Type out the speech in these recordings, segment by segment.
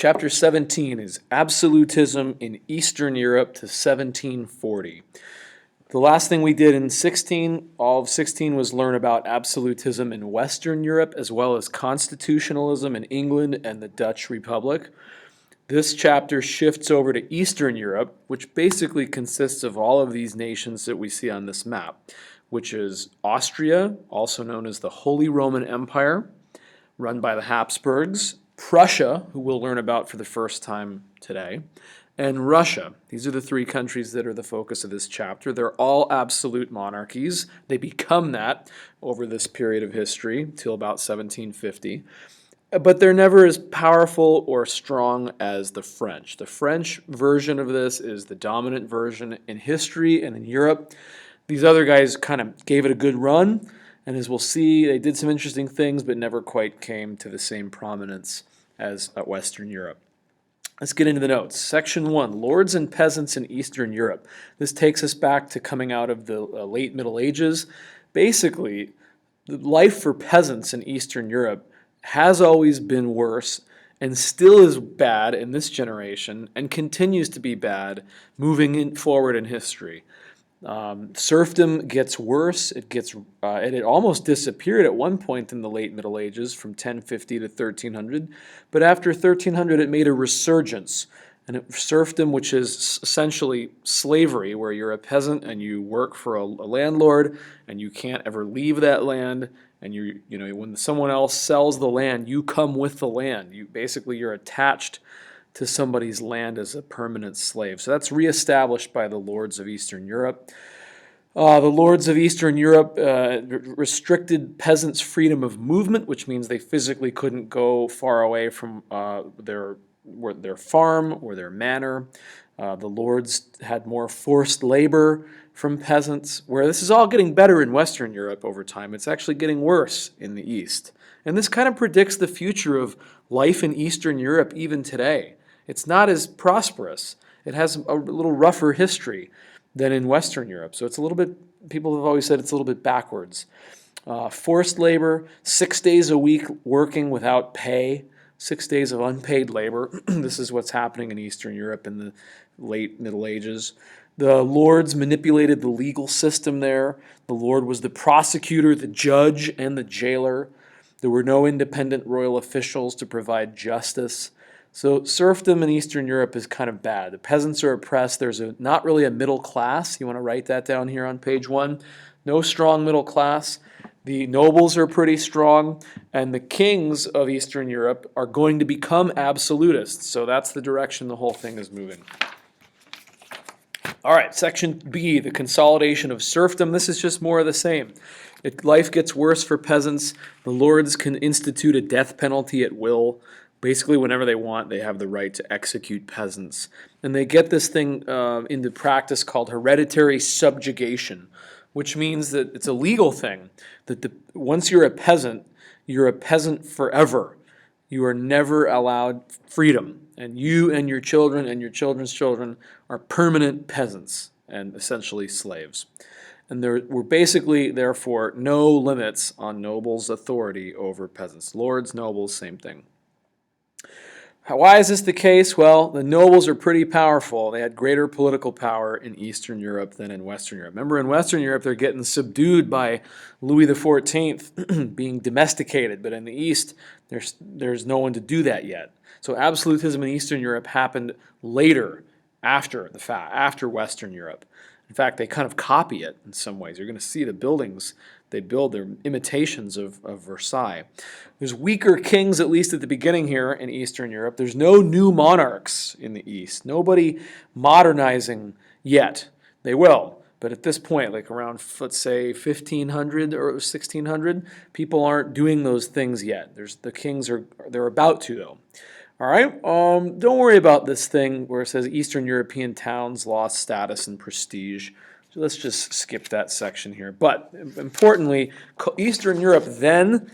Chapter 17 is Absolutism in Eastern Europe to 1740. The last thing we did in 16, all of 16, was learn about absolutism in Western Europe as well as constitutionalism in England and the Dutch Republic. This chapter shifts over to Eastern Europe, which basically consists of all of these nations that we see on this map, which is Austria, also known as the Holy Roman Empire, run by the Habsburgs, Prussia, who we'll learn about for the first time today, and Russia. These are the three countries that are the focus of this chapter. They're all absolute monarchies. They become that over this period of history till about 1750. But they're never as powerful or strong as the French. The French version of this is the dominant version in history and in Europe. These other guys kind of gave it a good run. And as we'll see, they did some interesting things, but never quite came to the same prominence as Western Europe. Let's get into the notes. Section 1, Lords and Peasants in Eastern Europe. This takes us back to coming out of the late Middle Ages. Basically, the life for peasants in Eastern Europe has always been worse and still is bad in this generation and continues to be bad moving forward in history. Serfdom gets worse. It almost disappeared at one point in the late Middle Ages from 1050 to 1300, but after 1300 it made a resurgence. And serfdom, which is essentially slavery, where you're a peasant and you work for a landlord and you can't ever leave that land, and when someone else sells the land, you come with the land. You're attached to somebody's land as a permanent slave. So that's reestablished by the lords of Eastern Europe. The lords of Eastern Europe restricted peasants' freedom of movement, which means they physically couldn't go far away from their farm or their manor. The lords had more forced labor from peasants, where this is all getting better in Western Europe over time. It's actually getting worse in the East. And this kind of predicts the future of life in Eastern Europe even today. It's not as prosperous. It has a little rougher history than in Western Europe. So it's a little bit, people have always said it's a little bit backwards. Forced labor, 6 days a week working without pay, 6 days of unpaid labor. This is what's happening in Eastern Europe in the late Middle Ages. The lords manipulated the legal system there. The lord was the prosecutor, the judge, and the jailer. There were no independent royal officials to provide justice. So serfdom in Eastern Europe is kind of bad. The peasants are oppressed. There's not really a middle class. You want to write that down here on page 1. No strong middle class. The nobles are pretty strong. And the kings of Eastern Europe are going to become absolutists. So that's the direction the whole thing is moving. All right, section B, the consolidation of serfdom. This is just more of the same. Life gets worse for peasants. The lords can institute a death penalty at will. Basically, whenever they want, they have the right to execute peasants. And they get this thing into practice called hereditary subjugation, which means that it's a legal thing, that once you're a peasant forever. You are never allowed freedom. And you and your children and your children's children are permanent peasants and essentially slaves. And there were basically, therefore, no limits on nobles' authority over peasants. Lords, nobles, same thing. Why is this the case? Well, the nobles are pretty powerful. They had greater political power in Eastern Europe than in Western Europe. Remember, in Western Europe, they're getting subdued by Louis XIV, being domesticated. But in the East, there's no one to do that yet. So absolutism in Eastern Europe happened later, after Western Europe. In fact, they kind of copy it in some ways. You're going to see the buildings they build, they're imitations of Versailles. There's weaker kings, at least at the beginning here in Eastern Europe. There's no new monarchs in the East. Nobody modernizing yet. They will. But at this point, like around, let's say, 1500 or 1600, people aren't doing those things yet. The kings they're about to, though. All right, don't worry about this thing where it says Eastern European towns lost status and prestige. So let's just skip that section here. But importantly, Eastern Europe then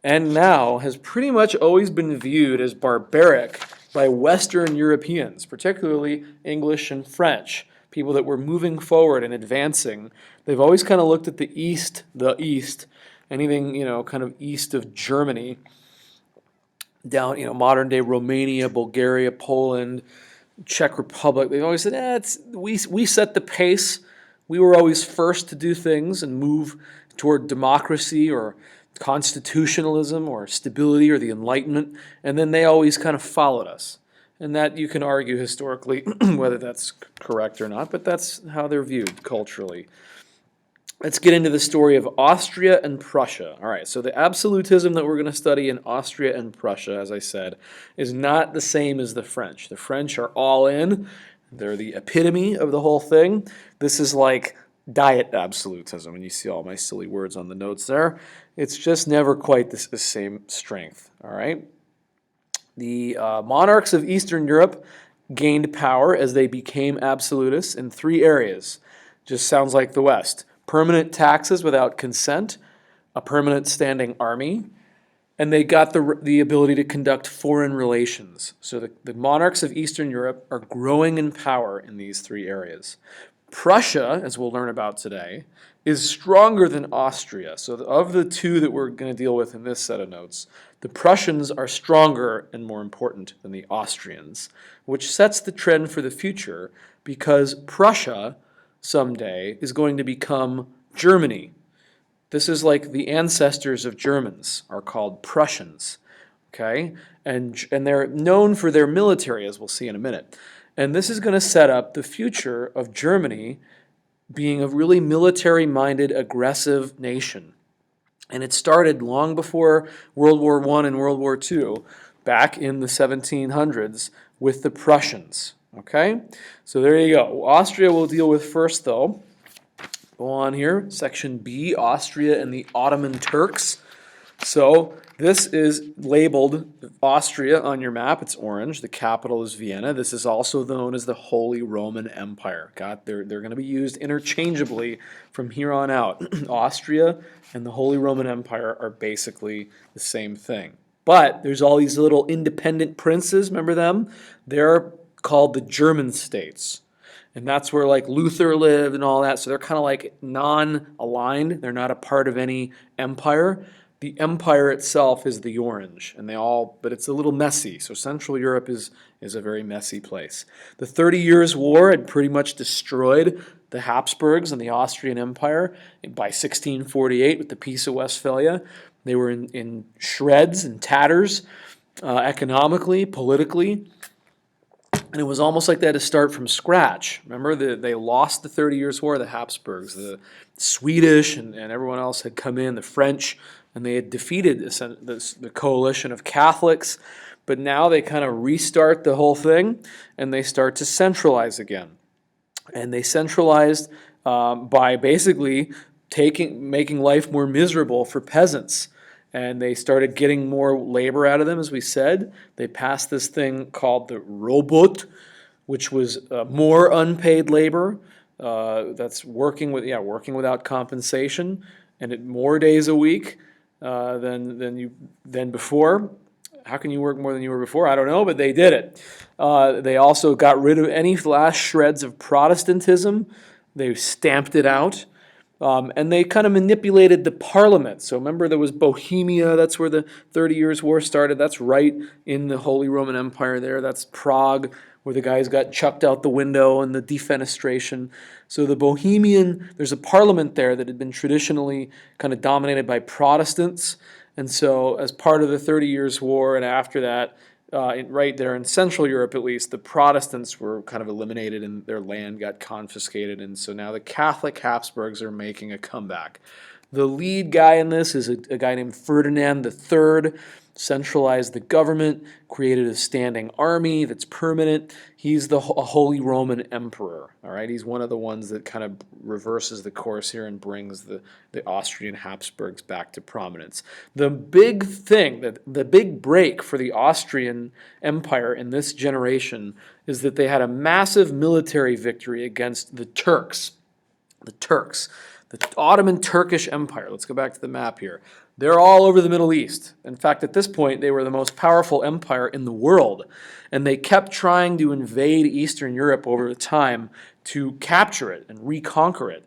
and now has pretty much always been viewed as barbaric by Western Europeans, particularly English and French, people that were moving forward and advancing. They've always kind of looked at the East, anything, kind of east of Germany, down, modern day Romania, Bulgaria, Poland, Czech Republic. They've always said, we set the pace. We were always first to do things and move toward democracy or constitutionalism or stability or the Enlightenment, and then they always kind of followed us. And that you can argue historically whether that's correct or not, but that's how they're viewed culturally. Let's get into the story of Austria and Prussia. All right, so the absolutism that we're going to study in Austria and Prussia, as I said, is not the same as the French. The French are all in. They're the epitome of the whole thing. This is like diet absolutism, and you see all my silly words on the notes there. It's just never quite the same strength, all right? The monarchs of Eastern Europe gained power as they became absolutists in three areas. Just sounds like the West. Permanent taxes without consent, a permanent standing army, and they got the ability to conduct foreign relations. So the monarchs of Eastern Europe are growing in power in these three areas. Prussia, as we'll learn about today, is stronger than Austria. So of the two that we're going to deal with in this set of notes, the Prussians are stronger and more important than the Austrians, which sets the trend for the future because Prussia someday is going to become Germany. This is like the ancestors of Germans are called Prussians, okay? And they're known for their military, as we'll see in a minute. And this is going to set up the future of Germany being a really military-minded, aggressive nation. And it started long before World War I and World War II, back in the 1700s, with the Prussians. Okay? So there you go. Austria we'll deal with first, though. Go on here. Section B, Austria and the Ottoman Turks. So this is labeled Austria on your map. It's orange. The capital is Vienna. This is also known as the Holy Roman Empire. They're going to be used interchangeably from here on out. Austria and the Holy Roman Empire are basically the same thing. But there's all these little independent princes. Remember them? They're called the German states. And that's where like Luther lived and all that. So they're kind of like non-aligned. They're not a part of any empire. The empire itself is the orange, but it's a little messy. So Central Europe is a very messy place. The 30 Years' War had pretty much destroyed the Habsburgs and the Austrian Empire by 1648 with the Peace of Westphalia. They were in shreds and tatters, economically, politically. And it was almost like they had to start from scratch. Remember, they lost the 30 Years' War, the Habsburgs. The Swedish and everyone else had come in, the French, and they had defeated the coalition of Catholics. But now they kind of restart the whole thing, and they start to centralize again. And they centralized by basically making life more miserable for peasants. And they started getting more labor out of them, as we said. They passed this thing called the Robot, which was more unpaid labor. That's working without compensation, and more days a week than before. How can you work more than you were before? I don't know, but they did it. They also got rid of any last shreds of Protestantism. They stamped it out. And they kind of manipulated the parliament. So remember, there was Bohemia. That's where the 30 Years' War started. That's right in the Holy Roman Empire there. That's Prague, where the guys got chucked out the window and the defenestration. So there's a parliament there that had been traditionally kind of dominated by Protestants. And so as part of the 30 Years' War and after that, right there in Central Europe at least, the Protestants were kind of eliminated and their land got confiscated. And so now the Catholic Habsburgs are making a comeback. The lead guy in this is a guy named Ferdinand III, centralized the government, created a standing army that's permanent. He's a Holy Roman Emperor, all right? He's one of the ones that kind of reverses the course here and brings the Austrian Habsburgs back to prominence. The big thing, the big break for the Austrian Empire in this generation is that they had a massive military victory against the Turks. The Ottoman Turkish Empire. Let's go back to the map here. They're all over the Middle East. In fact, at this point, they were the most powerful empire in the world. And they kept trying to invade Eastern Europe over time to capture it and reconquer it.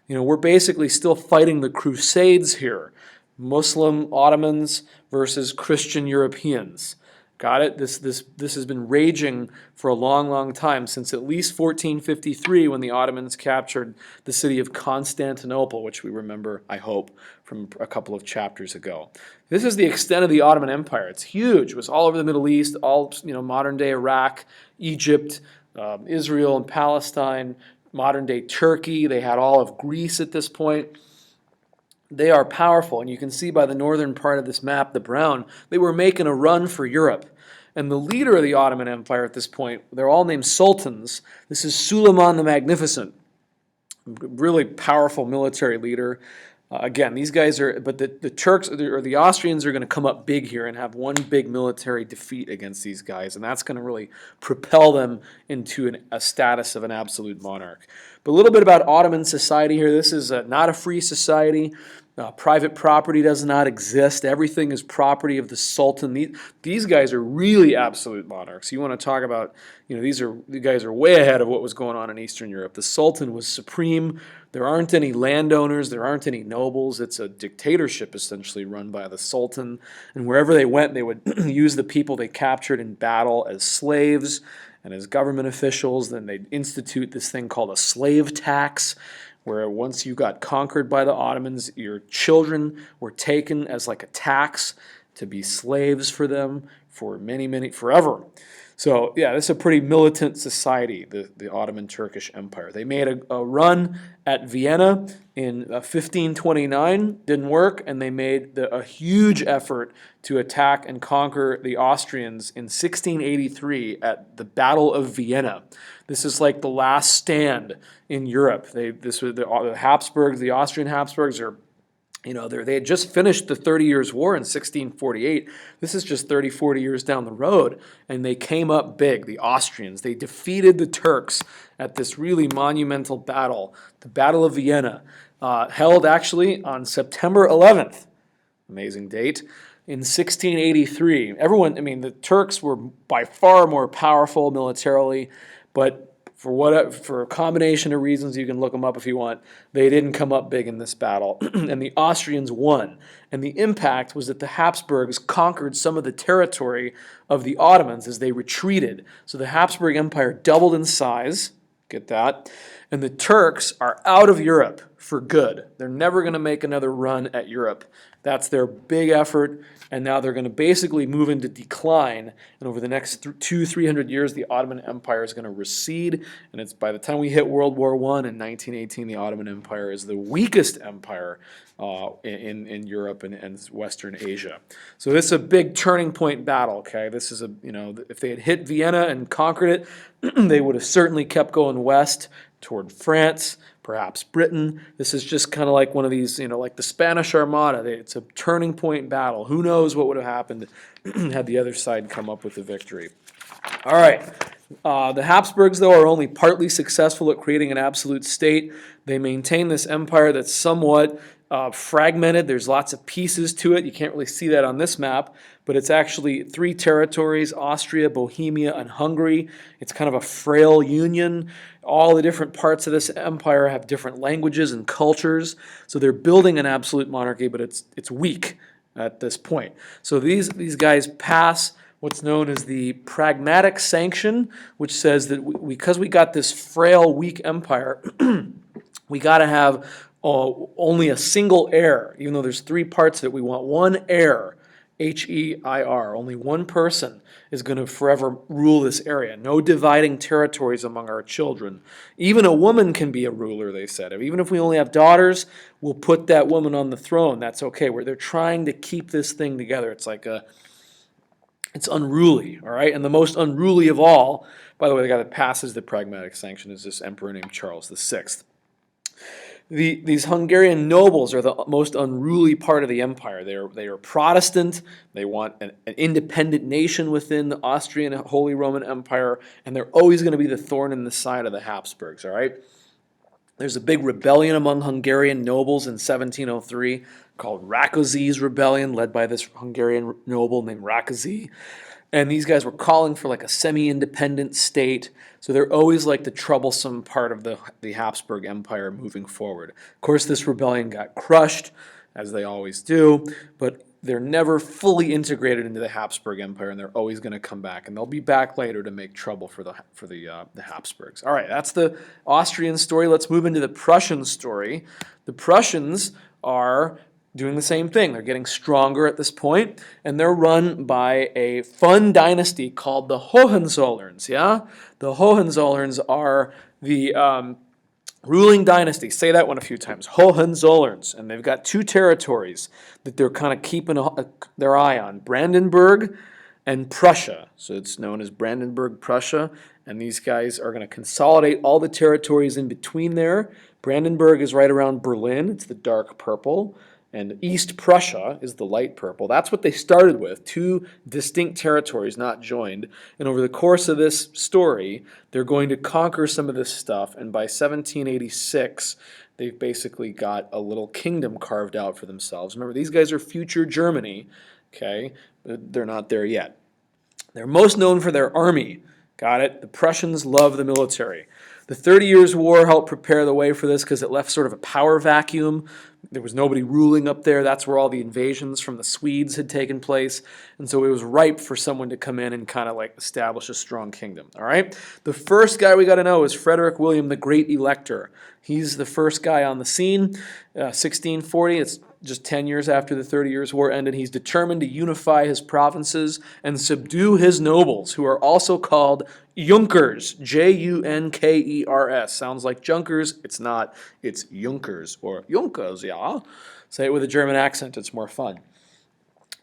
We're basically still fighting the Crusades here. Muslim Ottomans versus Christian Europeans. Got it? This has been raging for a long, long time, since at least 1453 when the Ottomans captured the city of Constantinople, which we remember, I hope, from a couple of chapters ago. This is the extent of the Ottoman Empire. It's huge. It was all over the Middle East, all modern-day Iraq, Egypt, Israel and Palestine, modern-day Turkey. They had all of Greece at this point. They are powerful, and you can see by the northern part of this map, the brown, they were making a run for Europe. And the leader of the Ottoman Empire at this point, they're all named sultans. This is Suleiman the Magnificent, really powerful military leader. Again, these guys are, but the Turks or the Austrians are going to come up big here and have one big military defeat against these guys, and that's going to really propel them into a status of an absolute monarch. But a little bit about Ottoman society here. This is not a free society. Private property does not exist. Everything is property of the Sultan. These guys are really absolute monarchs. You want to talk about, these guys are way ahead of what was going on in Eastern Europe. The Sultan was supreme. There aren't any landowners. There aren't any nobles. It's a dictatorship essentially run by the Sultan. And wherever they went, they would use the people they captured in battle as slaves and as government officials. Then they'd institute this thing called a slave tax, where once you got conquered by the Ottomans, your children were taken as like a tax to be slaves for them for forever. So yeah, this is a pretty militant society, the Ottoman Turkish Empire. They made a run at Vienna in 1529, didn't work, and they made a huge effort to attack and conquer the Austrians in 1683 at the Battle of Vienna. This is like the last stand in Europe. The Habsburgs, the Austrian Habsburgs are, they had just finished the 30 Years' War in 1648. This is just 30, 40 years down the road, and they came up big, the Austrians. They defeated the Turks at this really monumental battle, the Battle of Vienna, held actually on September 11th, amazing date, in 1683. The Turks were by far more powerful militarily, but for a combination of reasons, you can look them up if you want, they didn't come up big in this battle, and the Austrians won. And the impact was that the Habsburgs conquered some of the territory of the Ottomans as they retreated. So the Habsburg Empire doubled in size, get that, and the Turks are out of Europe for good. They're never going to make another run at Europe. That's their big effort, and now they're going to basically move into decline, and over the next 200-300 years, the Ottoman Empire is going to recede, and it's by the time we hit World War I in 1918, the Ottoman Empire is the weakest empire in Europe and Western Asia. So this is a big turning point battle, okay? This is if they had hit Vienna and conquered it, they would have certainly kept going west toward France, perhaps Britain. This is just kind of like one of these, like the Spanish Armada. It's a turning point battle. Who knows what would have happened had the other side come up with the victory. All right. The Habsburgs, though, are only partly successful at creating an absolute state. They maintain this empire that's somewhat fragmented. There's lots of pieces to it. You can't really see that on this map, but it's actually 3 territories, Austria, Bohemia, and Hungary. It's kind of a frail union. All the different parts of this empire have different languages and cultures, so they're building an absolute monarchy, but it's weak at this point. So these guys pass what's known as the Pragmatic Sanction, which says that because we got this frail, weak empire, we got to have only a single heir. Even though there's 3 parts of it, we want one heir, H-E-I-R. Only one person is going to forever rule this area. No dividing territories among our children. Even a woman can be a ruler, they said. Even if we only have daughters, we'll put that woman on the throne. That's okay. They're trying to keep this thing together. It's like it's unruly, all right? And the most unruly of all, by the way, the guy that passes the Pragmatic Sanction is this emperor named Charles VI. These Hungarian nobles are the most unruly part of the empire. They are Protestant. They want an independent nation within the Austrian Holy Roman Empire, and they're always going to be the thorn in the side of the Habsburgs, all right? There's a big rebellion among Hungarian nobles in 1703 called Rákóczi's Rebellion, led by this Hungarian noble named Rákóczi. And these guys were calling for like a semi-independent state. So they're always like the troublesome part of the Habsburg Empire moving forward. Of course, this rebellion got crushed, as they always do. But they're never fully integrated into the Habsburg Empire, and they're always going to come back, and they'll be back later to make trouble for the Habsburgs. All right, that's the Austrian story. Let's move into the Prussian story. The Prussians are doing the same thing. They're getting stronger at this point, and they're run by a fun dynasty called the Hohenzollerns. Yeah, the Hohenzollerns are the ruling dynasty. Say that one a few times. Hohenzollerns. And they've got two territories that they're kind of keeping their eye on. Brandenburg and Prussia. So it's known as Brandenburg, Prussia. And these guys are going to consolidate all the territories in between there. Brandenburg is right around Berlin. It's the dark purple. And East Prussia is the light purple. That's what they started with, two distinct territories not joined. And over the course of this story, they're going to conquer some of this stuff. And by 1786, they've basically got a little kingdom carved out for themselves. Remember, these guys are future Germany, okay? But they're not there yet. They're most known for their army. Got it? The Prussians love the military. The 30 Years' War helped prepare the way for this because it left sort of a power vacuum. There was nobody ruling up there. That's where all the invasions from the Swedes had taken place. And so it was ripe for someone to come in and kind of like establish a strong kingdom. All right? The first guy we got to know is Frederick William, the Great Elector. He's the first guy on the scene, 1640. It's just 10 years after the 30 Years' War ended. He's determined to unify his provinces and subdue his nobles, who are also called Junkers, Junkers. Sounds like Junkers. It's not. It's Junkers or Junkers, yeah. Say it with a German accent. It's more fun.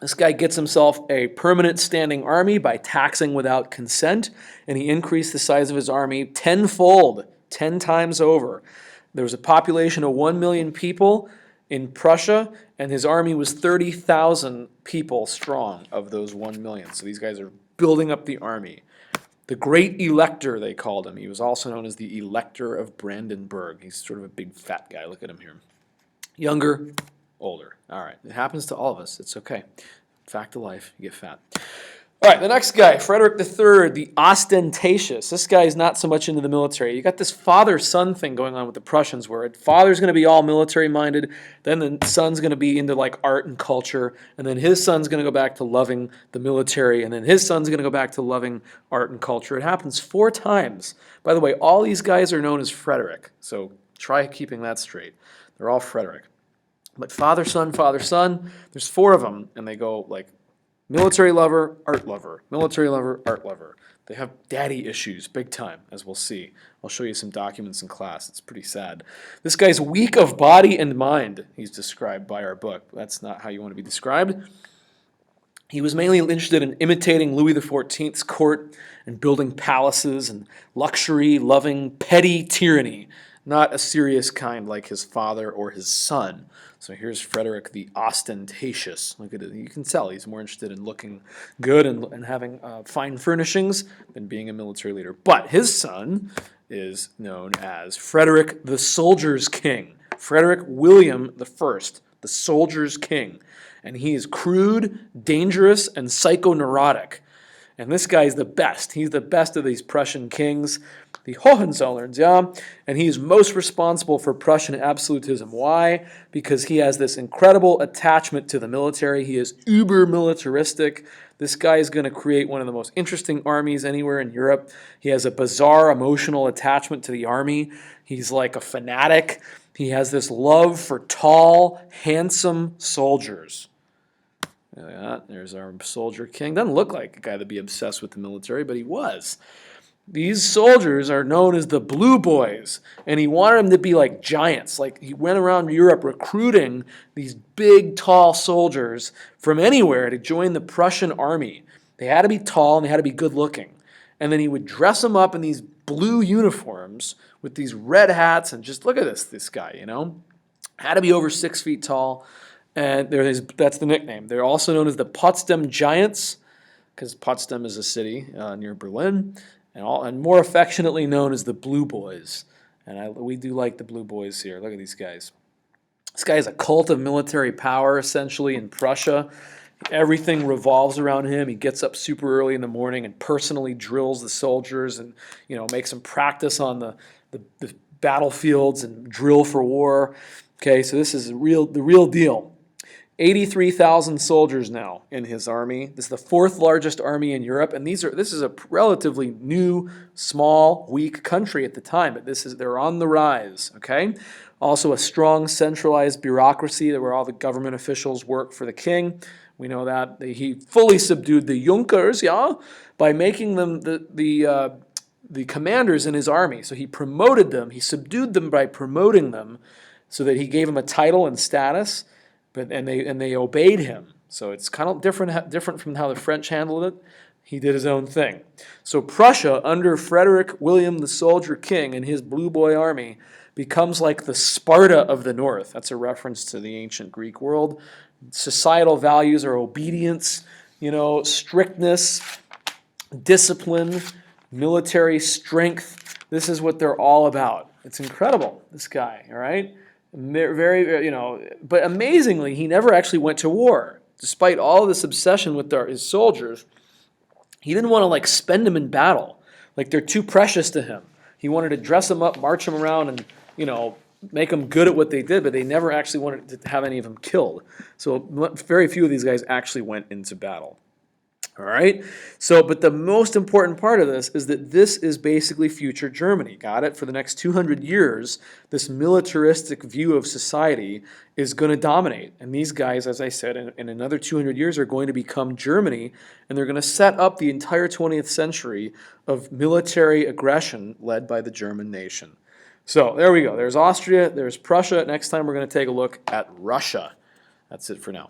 This guy gets himself a permanent standing army by taxing without consent, and he increased the size of his army tenfold, 10 times over. There was a population of 1 million people in Prussia, and his army was 30,000 people strong of those 1 million. So these guys are building up the army. The Great Elector, they called him. He was also known as the Elector of Brandenburg. He's sort of a big fat guy. Look at him here. Younger, older. All right. It happens to all of us. It's okay. Fact of life. You get fat. All right, the next guy, Frederick III, the Ostentatious. This guy is not so much into the military. You got this father-son thing going on with the Prussians where father's going to be all military-minded, then the son's going to be into like art and culture, and then his son's going to go back to loving the military, and then his son's going to go back to loving art and culture. It happens 4 times. By the way, all these guys are known as Frederick, so try keeping that straight. They're all Frederick. But father-son, there's 4 of them, and they go like military lover, art lover. Military lover, art lover. They have daddy issues, big time, as we'll see. I'll show you some documents in class. It's pretty sad. This guy's weak of body and mind, he's described by our book. That's not how you want to be described. He was mainly interested in imitating Louis XIV's court and building palaces and luxury, loving, petty tyranny. Not a serious kind like his father or his son. So here's Frederick the Ostentatious. Look at it. You can tell he's more interested in looking good and having fine furnishings than being a military leader. But his son is known as Frederick the Soldier's King. Frederick William I, the Soldier's King. And he is crude, dangerous, and psychoneurotic. And this guy's the best. He's the best of these Prussian kings, the Hohenzollerns, yeah? And he is most responsible for Prussian absolutism. Why? Because he has this incredible attachment to the military. He is uber-militaristic. This guy is going to create one of the most interesting armies anywhere in Europe. He has a bizarre emotional attachment to the army. He's like a fanatic. He has this love for tall, handsome soldiers. Yeah, there's our soldier king. Doesn't look like a guy to be obsessed with the military, but he was. These soldiers are known as the Blue Boys, and he wanted them to be like giants. Like he went around Europe recruiting these big, tall soldiers from anywhere to join the Prussian army. They had to be tall and they had to be good looking. And then he would dress them up in these blue uniforms with these red hats, and just look at this guy, you know. Had to be over 6 feet tall. And that's the nickname. They're also known as the Potsdam Giants, because Potsdam is a city near Berlin, and more affectionately known as the Blue Boys. And we do like the Blue Boys here. Look at these guys. This guy is a cult of military power, essentially, in Prussia. Everything revolves around him. He gets up super early in the morning and personally drills the soldiers and makes them practice on the battlefields and drill for war. Okay, so this is the real deal. 83,000 soldiers now in his army. This is the fourth largest army in Europe, and this is a relatively new, small, weak country at the time, but they're on the rise, okay? Also a strong centralized bureaucracy where all the government officials work for the king. We know that. He fully subdued the Junkers, yeah, by making them the commanders in his army. So he promoted them, he subdued them by promoting them so that he gave them a title and status. And they obeyed him. So it's kind of different from how the French handled it. He did his own thing. So Prussia, under Frederick William the Soldier King and his Blue Boy Army, becomes like the Sparta of the North. That's a reference to the ancient Greek world. Societal values are obedience, strictness, discipline, military strength. This is what they're all about. It's incredible, this guy, all right? Very, but amazingly, he never actually went to war. Despite all this obsession with his soldiers, he didn't want to spend them in battle. They're too precious to him. He wanted to dress them up, march them around, and make them good at what they did. But they never actually wanted to have any of them killed. So very few of these guys actually went into battle. All right? So, but the most important part of this is that this is basically future Germany. Got it? For the next 200 years, this militaristic view of society is going to dominate. And these guys, as I said, in another 200 years are going to become Germany, and they're going to set up the entire 20th century of military aggression led by the German nation. So there we go. There's Austria, there's Prussia. Next time we're going to take a look at Russia. That's it for now.